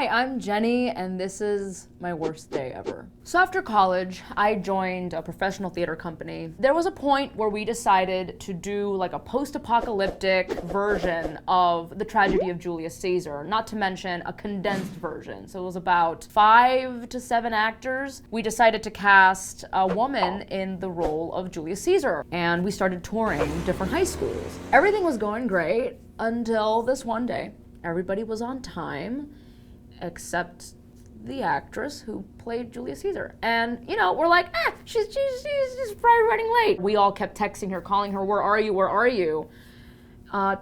Hi, I'm Jenny, and this is my worst day ever. So after college, I joined a professional theater company. There was a point where we decided to do like a post-apocalyptic version of the tragedy of Julius Caesar, not to mention a condensed version. So it was about 5 to 7 actors. We decided to cast a woman in the role of Julius Caesar, and we started touring different high schools. Everything was going great until this one day. Everybody was on time, except the actress who played Julius Caesar. And, we're like, she's probably running late. We all kept texting her, calling her, where are you, where are you?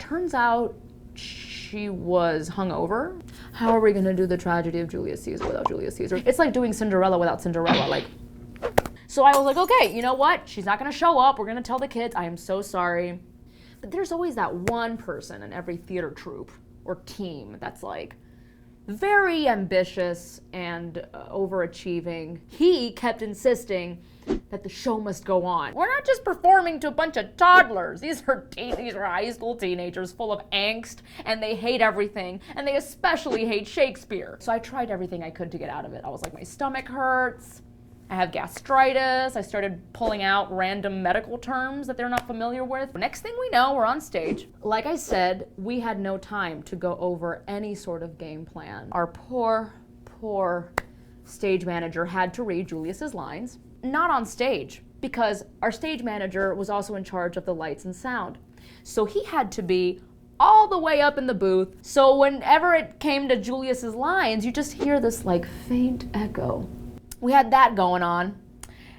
Turns out she was hungover. How are we gonna do the tragedy of Julius Caesar without Julius Caesar? It's like doing Cinderella without Cinderella, So I was like, okay, you know what? She's not gonna show up, we're gonna tell the kids, I am so sorry. But there's always that one person in every theater troupe or team that's like, very ambitious and overachieving. He kept insisting that the show must go on. We're not just performing to a bunch of toddlers. These are high school teenagers full of angst, and they hate everything, and they especially hate Shakespeare. So I tried everything I could to get out of it. I was like, my stomach hurts, I have gastritis. I started pulling out random medical terms that they're not familiar with. Next thing we know, we're on stage. Like I said, we had no time to go over any sort of game plan. Our poor stage manager had to read Julius's lines, not on stage, because our stage manager was also in charge of the lights and sound. So he had to be all the way up in the booth. So whenever it came to Julius's lines, you just hear this faint echo. We had that going on.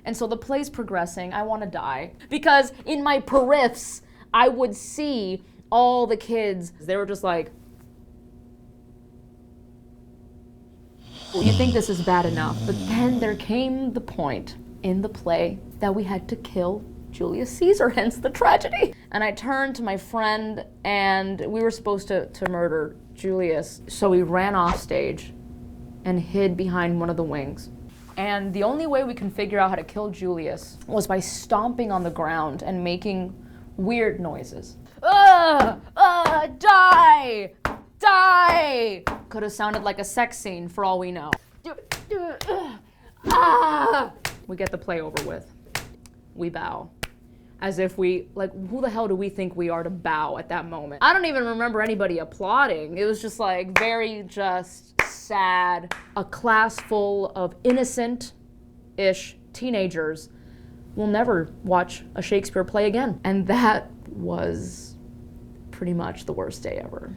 And so the play's progressing. I want to die. Because in my periffs, I would see all the kids. They were just like, you think this is bad enough. But then there came the point in the play that we had to kill Julius Caesar, hence the tragedy. And I turned to my friend, and we were supposed to murder Julius. So we ran off stage and hid behind one of the wings. And the only way we can figure out how to kill Julius was by stomping on the ground and making weird noises. Die! Die! Could have sounded like a sex scene for all we know. We get the play over with. We bow. As if who the hell do we think we are to bow at that moment? I don't even remember anybody applauding. It was just very sad. A class full of innocent-ish teenagers will never watch a Shakespeare play again. And that was pretty much the worst day ever.